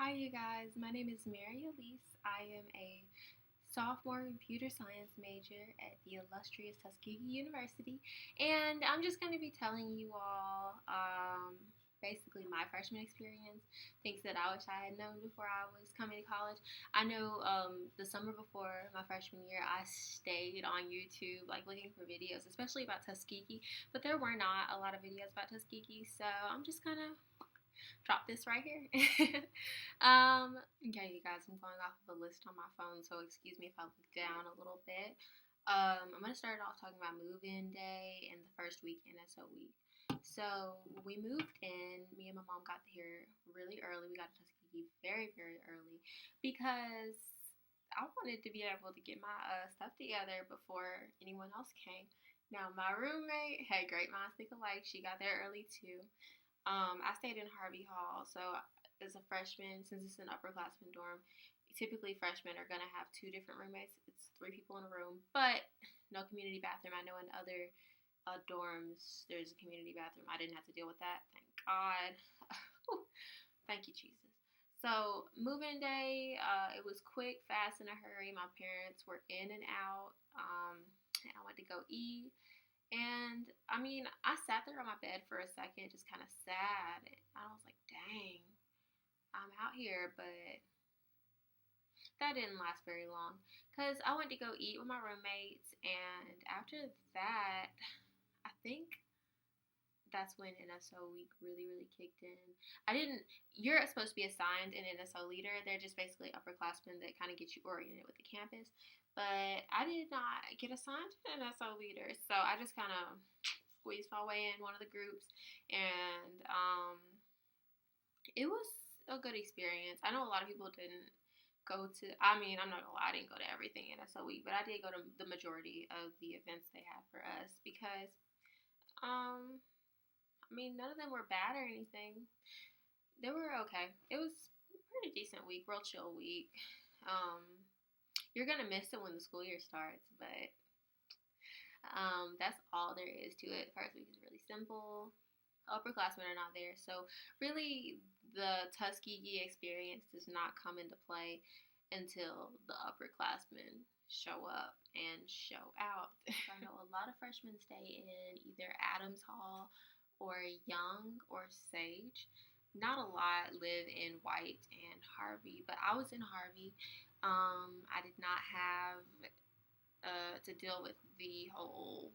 Hi, you guys. My name is Mary Elise. I am a sophomore computer science major at the illustrious Tuskegee University, and I'm just going to be telling you all basically my freshman experience, things that I wish I had known before I was coming to college. I know the summer before my freshman year, I stayed on YouTube, like looking for videos, especially about Tuskegee, but there were not a lot of videos about Tuskegee, so I'm just going to drop this right here. Okay, you guys, I'm going off of a list on my phone, so excuse me if I look down a little bit. I'm going to start off talking about move-in day and the first week in SO week. So we moved in. Me and my mom got here really early. We got to Tuskegee very, very early because I wanted to be able to get my stuff together before anyone else came. Now, my roommate had great minds think alike. She got there early too. I stayed in Harvey Hall, so as a freshman, since it's an upperclassmen dorm, typically freshmen are gonna have two different roommates. It's three people in a room, but no community bathroom. I know in other dorms there's a community bathroom. I didn't have to deal with that. Thank God. Thank you, Jesus. So moving day, it was quick, fast, in a hurry. My parents were in and out. And I went to go eat. And I mean, I sat there on my bed for a second, just kind of sad. And I was like, dang, I'm out here. But that didn't last very long because I went to go eat with my roommates. And after that, I think that's when NSO week really, really kicked in. You're supposed to be assigned an NSO leader. They're just basically upperclassmen that kind of get you oriented with the campus. But I did not get assigned to an NSO leader. So I just kind of squeezed my way in one of the groups. And it was a good experience. I know a lot of people didn't go to, I mean, I'm not gonna lie, I didn't go to everything NSO week, but I did go to the majority of the events they had for us because, I mean, none of them were bad or anything. They were okay. It was a pretty decent week, real chill week. Um, you're gonna miss it when the school year starts, but that's all there is to it. First week is really simple. Upperclassmen are not there, so really the Tuskegee experience does not come into play until the upperclassmen show up and show out. I know a lot of freshmen stay in either Adams Hall or Young or Sage. Not a lot live in White and Harvey, but I was in Harvey. I did not have to deal with the whole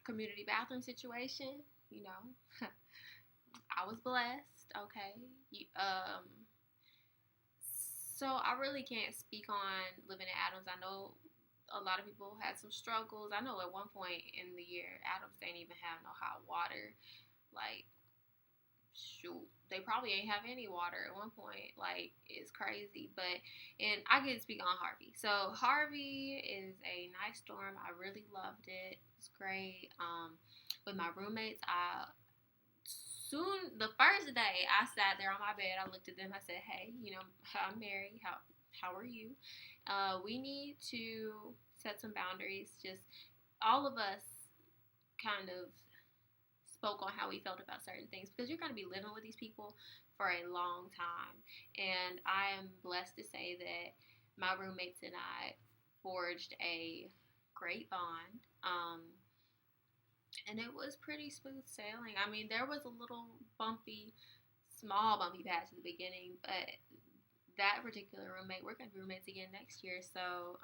community bathroom situation. You know, I was blessed. Okay. So I really can't speak on living in Adams. I know a lot of people had some struggles. I know at one point in the year, Adams didn't even have no hot water. Like, shoot, they probably ain't have any water at one point. Like, it's crazy. And I get to speak on Harvey. So Harvey is a nice dorm. I really loved it. It's great. With my roommates, the first day I sat there on my bed, I looked at them. I said, "Hey, I'm Mary. How are you? We need to set some boundaries. Just all of us kind of spoke on how we felt about certain things because you're going to be living with these people for a long time. And I am blessed to say that my roommates and I forged a great bond. And it was pretty smooth sailing. I mean, there was a little small bumpy patch at the beginning, but that particular roommate, we're going to be roommates again next year. So,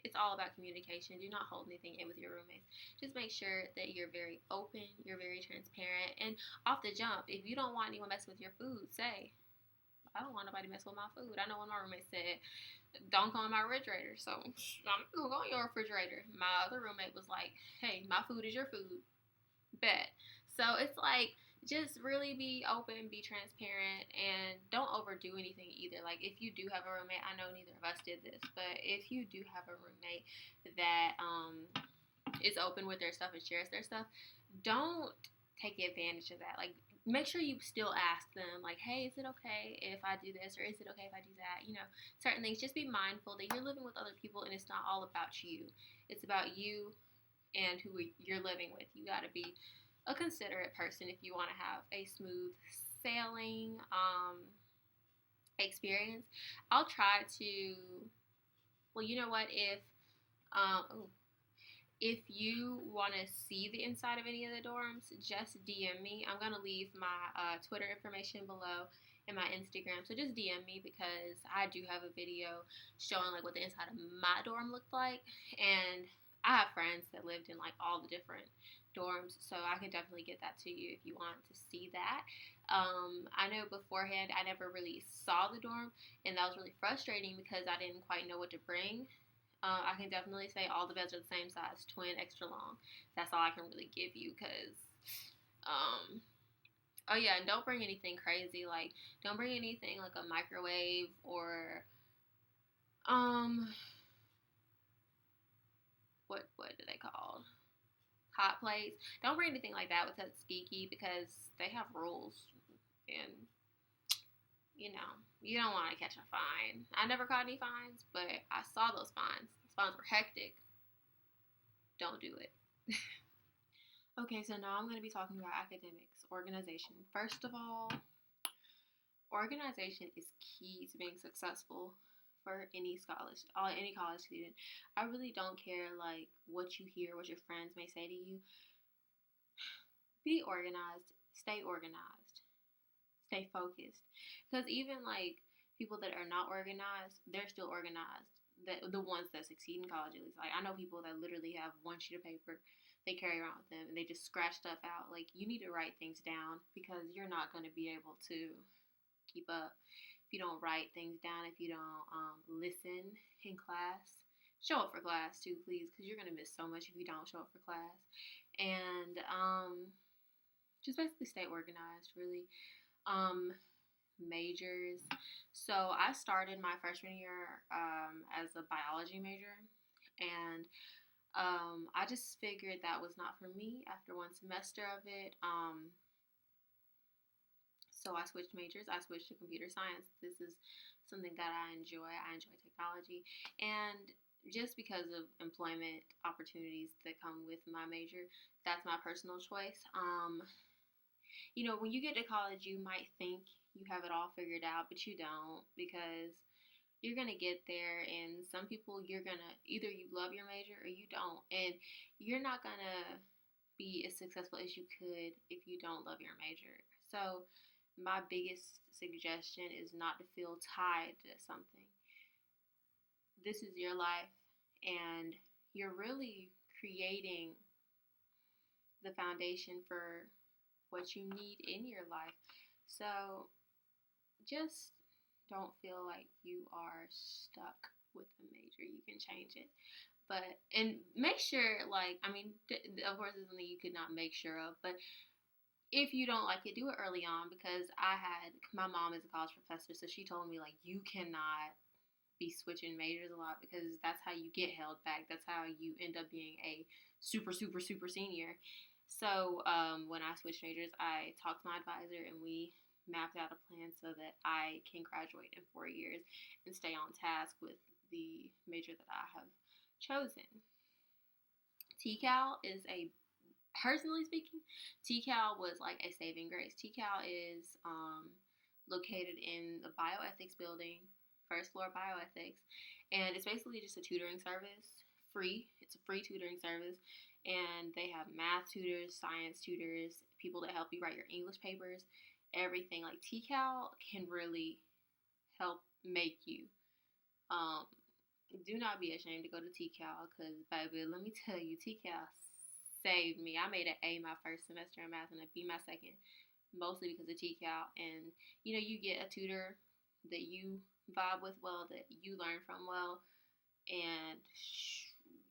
it's all about communication. Do not hold anything in with your roommates. Just make sure that you're very open, you're very transparent, and off the jump, if you don't want anyone messing with your food, say, I don't want nobody messing with my food. I know one of my roommates said, don't go in my refrigerator. So I'm going to go in your refrigerator. My other roommate was like, hey, my food is your food. Bet. So it's like, just really be open, be transparent, and don't overdo anything either. Like, if you do have a roommate, I know neither of us did this, but if you do have a roommate that is open with their stuff and shares their stuff, don't take advantage of that. Like, make sure you still ask them, like, hey, is it okay if I do this, or is it okay if I do that? Certain things. Just be mindful that you're living with other people, and it's not all about you. It's about you and who you're living with. You got to be a considerate person if you want to have a smooth sailing. experience, I'll try to. Well, you know what? Oh, if you want to see the inside of any of the dorms, just DM me. I'm gonna leave my Twitter information below and my Instagram. So just DM me because I do have a video showing like what the inside of my dorm looked like, and I have friends that lived in like all the different dorms, so I can definitely get that to you if you want to see that. I know beforehand I never really saw the dorm, and that was really frustrating because I didn't quite know what to bring. I can definitely say all the beds are the same size, twin, extra long. That's all I can really give you because, oh yeah, and don't bring anything crazy. Like, don't bring anything like a microwave or, um, what are they called? Hot plates. Don't bring anything like that with Tuskegee because they have rules and, you don't want to catch a fine. I never caught any fines, but I saw those fines. Those fines were hectic. Don't do it. Okay, so now I'm going to be talking about academics, organization. First of all, organization is key to being successful for any college student. I really don't care like what you hear, what your friends may say to you. Be organized, stay focused. Because even like people that are not organized, they're still organized. The ones that succeed in college, at least. Like I know people that literally have one sheet of paper they carry around with them and they just scratch stuff out. Like you need to write things down because you're not going to be able to keep up if you don't write things down, if you don't listen in class. Show up for class too, please, because you're going to miss so much if you don't show up for class. And just basically stay organized, really. Majors. So I started my freshman year as a biology major, and I just figured that was not for me after one semester of it. So I switched majors. I switched to computer science. This is something that I enjoy. I enjoy technology, and just because of employment opportunities that come with my major, that's my personal choice. When you get to college, you might think you have it all figured out, but you don't because you're going to get there. And some people, you're going to either you love your major or you don't. And you're not going to be as successful as you could if you don't love your major. So, my biggest suggestion is not to feel tied to something. This is your life, and you're really creating the foundation for what you need in your life. So just don't feel like you are stuck with the major. You can change it. And make sure, like, I mean, of course, it's something you could not make sure of, but if you don't like it, do it early on because my mom is a college professor, so she told me, like, you cannot be switching majors a lot because that's how you get held back. That's how you end up being a super, super, super senior. So when I switched majors, I talked to my advisor and we mapped out a plan so that I can graduate in 4 years and stay on task with the major that I have chosen. TCAL is personally speaking, TCAL was like a saving grace. TCAL is located in the bioethics building, first floor bioethics, and it's basically just a tutoring service, free. It's a free tutoring service, and they have math tutors, science tutors, people that help you write your English papers, everything. Like TCAL can really help make you. Do not be ashamed to go to TCAL because, baby, let me tell you, TCAL saved me. I made an A my first semester in math and a B my second, mostly because of TCAL. And you get a tutor that you vibe with well, that you learn from well, and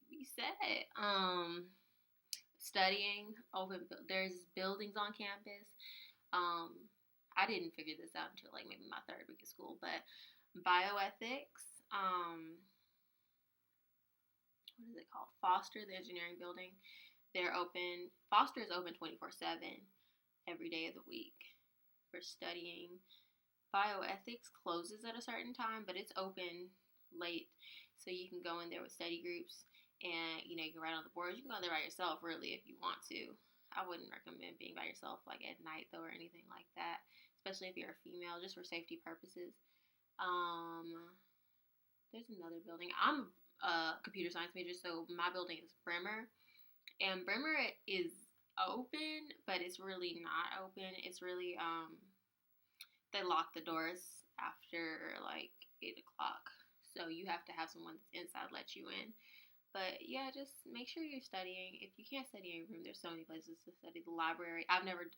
we said it. Studying there's buildings on campus. I didn't figure this out until like maybe my third week of school, but bioethics. What is it called? Foster, the engineering building. They're open. Foster is open 24/7 every day of the week for studying. Bioethics closes at a certain time, but it's open late, so you can go in there with study groups, and you can write on the boards. You can go there by yourself, really, if you want to. I wouldn't recommend being by yourself like at night though, or anything like that, especially if you're a female, just for safety purposes. There's another building. I'm a computer science major, so my building is Bremer. And Bremer is open, but it's really not open. It's really they lock the doors after like 8 o'clock. So you have to have someone that's inside let you in. But yeah, just make sure you're studying. If you can't study in your room, there's so many places to study. The library. I went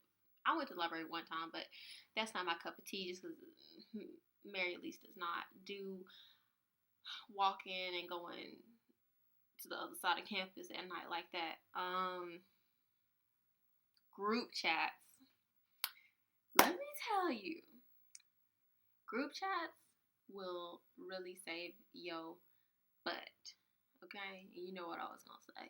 to the library one time, but that's not my cup of tea. Just because Mary Elise does not do walking and going to the other side of campus at night like that. Group chats. Let me tell you, group chats will really save your butt. Okay, and you know what I was gonna say.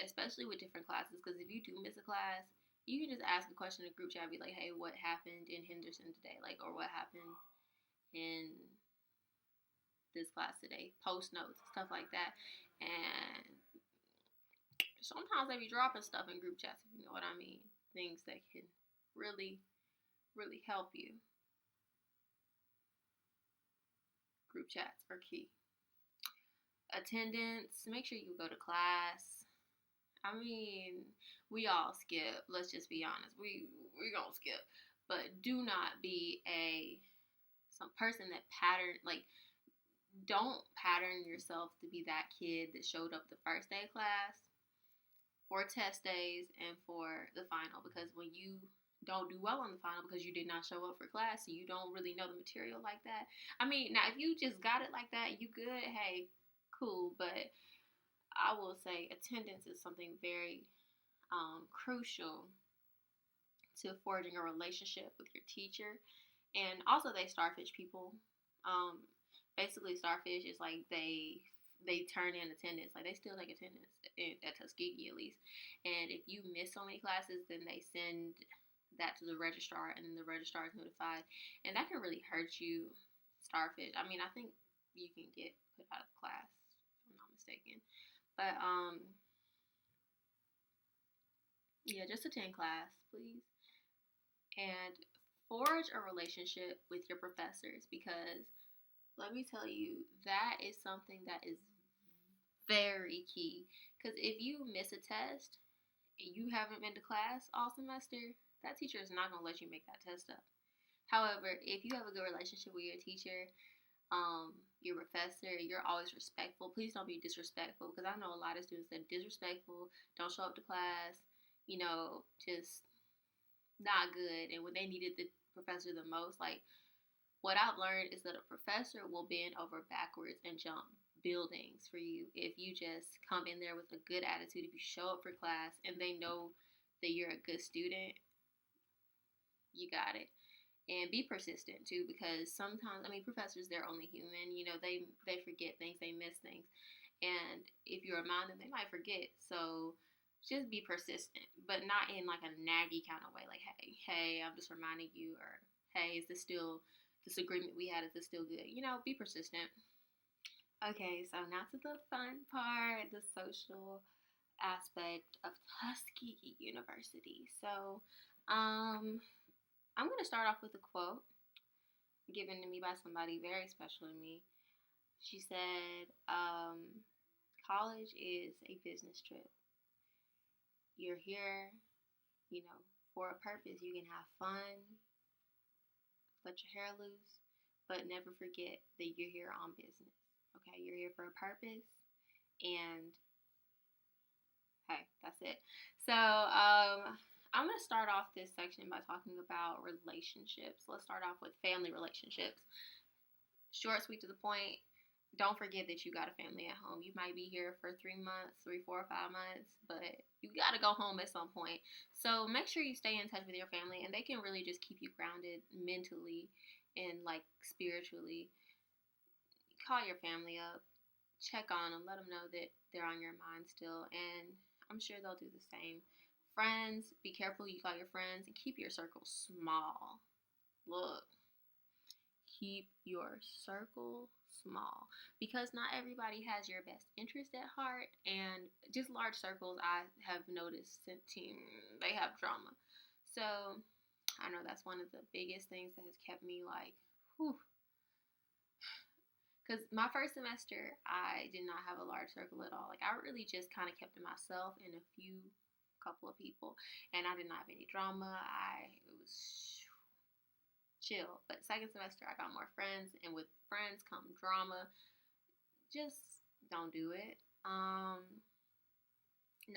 Especially with different classes, because if you do miss a class, you can just ask a question in a group chat, be like, "Hey, what happened in Henderson today?" Like, or what happened in this class today? Post notes, stuff like that, and sometimes they be dropping stuff in group chats, if you know what I mean. Things that can really, really help you. Group chats are key. Attendance, make sure you go to class. I mean, we all skip. Let's just be honest. We gonna skip, but do not be some person that don't pattern yourself to be that kid that showed up the first day of class, for test days, and for the final, because when you don't do well on the final because you did not show up for class, so you don't really know the material like that. I mean, now if you just got it like that, you good, hey, cool, but I will say attendance is something very crucial to forging a relationship with your teacher. And also, they starfish people. Basically, starfish is like they turn in attendance, like they still take attendance at Tuskegee at least. And if you miss so many classes, then they send that to the registrar, and then the registrar is notified, and that can really hurt you, starfish. I mean, I think you can get put out of class, if I'm not mistaken. But yeah, just attend class, please, and forge a relationship with your professors, because let me tell you, that is something that is very key. Because if you miss a test and you haven't been to class all semester, that teacher is not going to let you make that test up. However, if you have a good relationship with your teacher, your professor, you're always respectful. Please don't be disrespectful, because I know a lot of students that are disrespectful, don't show up to class, just not good. And when they needed the professor the most, like, what I've learned is that a professor will bend over backwards and jump buildings for you if you just come in there with a good attitude. If you show up for class and they know that you're a good student, you got it. And be persistent too, because sometimes, professors, they're only human. They forget things, they miss things, and if you remind them, they might forget. So just be persistent, but not in like a naggy kind of way. Like, hey, I'm just reminding you, or hey, is this agreement we had? Is this still good? Be persistent. Okay, so now to the fun part, the social aspect of Tuskegee University. So, I'm going to start off with a quote given to me by somebody very special to me. She said, college is a business trip. You're here, for a purpose. You can have fun, let your hair loose, but never forget that you're here on business. Okay, you're here for a purpose, and hey, that's it. So, I'm going to start off this section by talking about relationships. Let's start off with family relationships. Short, sweet, to the point. Don't forget that you got a family at home. You might be here for 3 months, 3, 4, 5 months, but you got to go home at some point. So make sure you stay in touch with your family, and they can really just keep you grounded mentally and like spiritually. Call your family up, check on them, let them know that they're on your mind still, and I'm sure they'll do the same. Friends, be careful you call your friends, and keep your circle small. Look, keep your circle small, because not everybody has your best interest at heart, and just large circles, I have noticed, they have drama. So I know that's one of the biggest things that has kept me like whew. Because my first semester, I did not have a large circle at all. Like, I really just kind of kept to myself and a couple of people, and I did not have any drama. It was chill. But second semester, I got more friends, and with friends come drama. Just don't do it. Now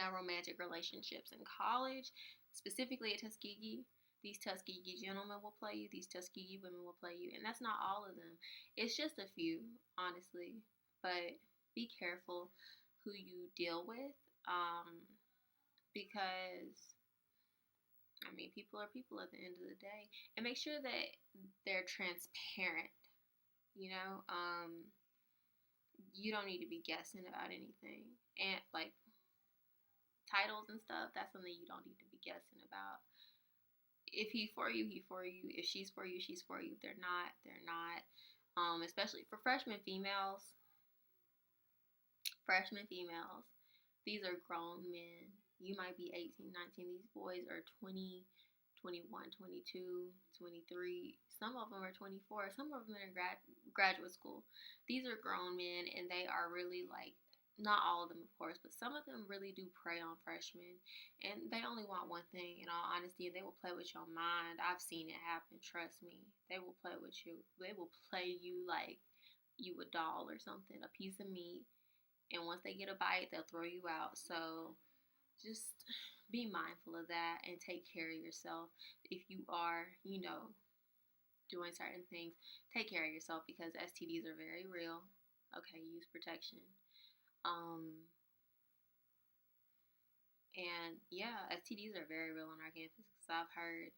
romantic relationships in college, specifically at Tuskegee. These Tuskegee gentlemen will play you. These Tuskegee women will play you, and that's not all of them. It's just a few, honestly. But be careful who you deal with, because I mean, people are people at the end of the day, and make sure that they're transparent. You know, you don't need to be guessing about anything, and like titles and stuff. That's something you don't need to be guessing about. If he's for you, he's for you. If she's for you, she's for you. If they're not, they're not. Especially for freshmen females. These are grown men. You might be 18, 19. These boys are 20, 21, 22, 23. Some of them are 24. Some of them are in graduate school. These are grown men, and they are really like, not all of them, of course, but some of them really do prey on freshmen. And they only want one thing, in all honesty, and they will play with your mind. I've seen it happen, trust me. They will play with you. They will play you like you a doll or something, a piece of meat. And once they get a bite, they'll throw you out. So just be mindful of that and take care of yourself. If you are, doing certain things, take care of yourself, because STDs are very real. Okay, use protection. And yeah, STDs are very real on our campus, because I've heard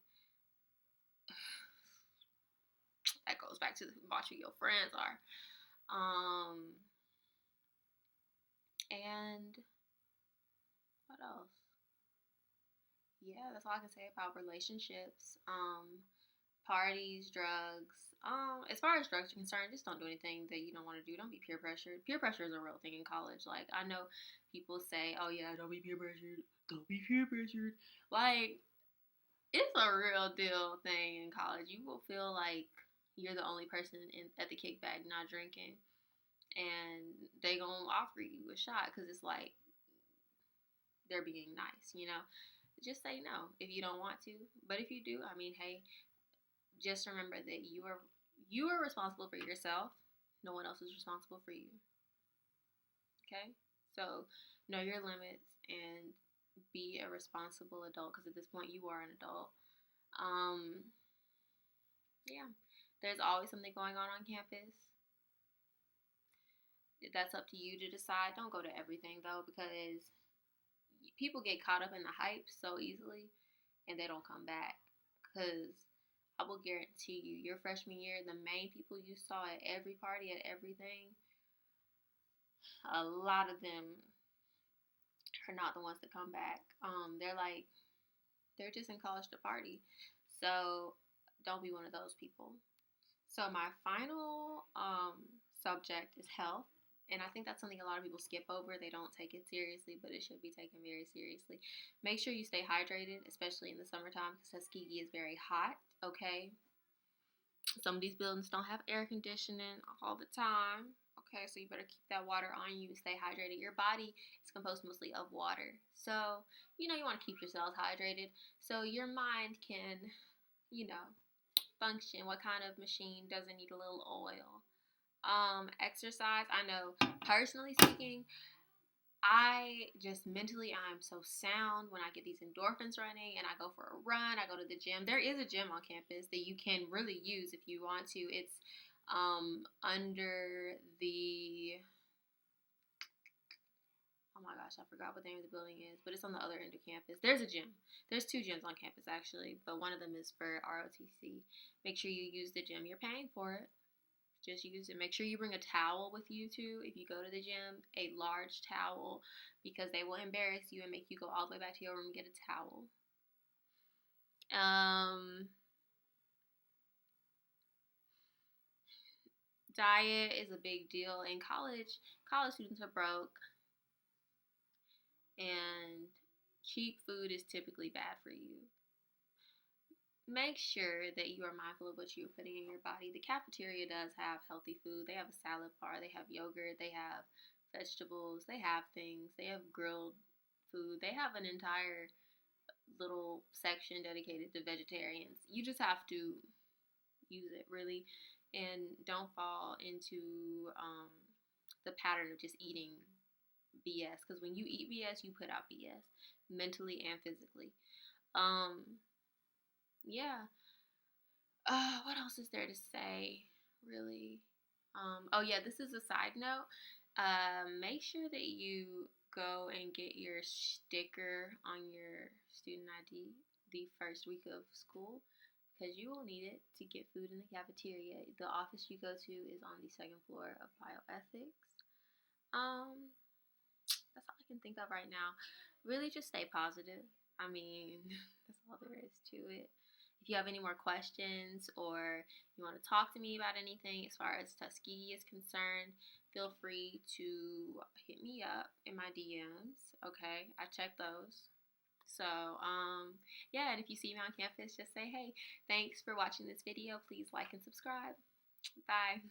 that goes back to watch who your friends are. And what else? Yeah, that's all I can say about relationships. Parties, drugs. As far as drugs are concerned, just don't do anything that you don't want to do. Don't be peer pressured. Peer pressure is a real thing in college. Like, I know people say, "Oh yeah, don't be peer pressured. Don't be peer pressured." Like, it's a real deal thing in college. You will feel like you're the only person at the kickback not drinking, and they gonna offer you a shot because it's like they're being nice. Just say no if you don't want to. But if you do, I mean, hey, just remember that you are responsible for yourself. No one else is responsible for you. Okay? So know your limits and be a responsible adult, because at this point you are an adult. Yeah. There's always something going on campus. That's up to you to decide. Don't go to everything though, because people get caught up in the hype so easily and they don't come back. Because I will guarantee you, your freshman year, the main people you saw at every party, at everything, a lot of them are not the ones that come back. They're just in college to party. So don't be one of those people. So my final subject is health. And I think that's something a lot of people skip over. They don't take it seriously, but it should be taken very seriously. Make sure you stay hydrated, especially in the summertime, because Tuskegee is very hot, okay? Some of these buildings don't have air conditioning all the time, okay? So you better keep that water on you, stay hydrated. Your body is composed mostly of water. So, you want to keep your cells hydrated so your mind can, function. What kind of machine doesn't need a little oil? Exercise. I know, personally speaking, I just mentally, I'm so sound when I get these endorphins running and I go for a run. I go to the gym. There is a gym on campus that you can really use if you want to. It's under the, oh my gosh, I forgot what the name of the building is, but it's on the other end of campus. There's a gym. There's 2 gyms on campus actually, but one of them is for ROTC. Make sure you use the gym. You're paying for it. Just use it. Make sure you bring a towel with you too if you go to the gym, a large towel, because they will embarrass you and make you go all the way back to your room and get a towel. Diet is a big deal in college. College students are broke, and cheap food is typically bad for you. make sure that you are mindful of what you're putting in your body. The cafeteria does have healthy food. They have a salad bar, they have yogurt, they have vegetables, they have things, they have grilled food, they have an entire little section dedicated to vegetarians. You just have to use it really, and don't fall into the pattern of just eating BS, because when you eat BS, you put out BS mentally and physically. Um, yeah. What else is there to say? Really? Oh yeah, this is a side note. Make sure that you go and get your sticker on your student ID the first week of school, because you will need it to get food in the cafeteria. The office you go to is on the second floor of bioethics. Um, that's all I can think of right now. Really, just stay positive. I mean, that's all there is to it. If you have any more questions or you want to talk to me about anything as far as Tuskegee is concerned, feel free to hit me up in my DMs. Okay, I check those. So, yeah, and if you see me on campus, just say, hey, thanks for watching this video. Please like and subscribe. Bye.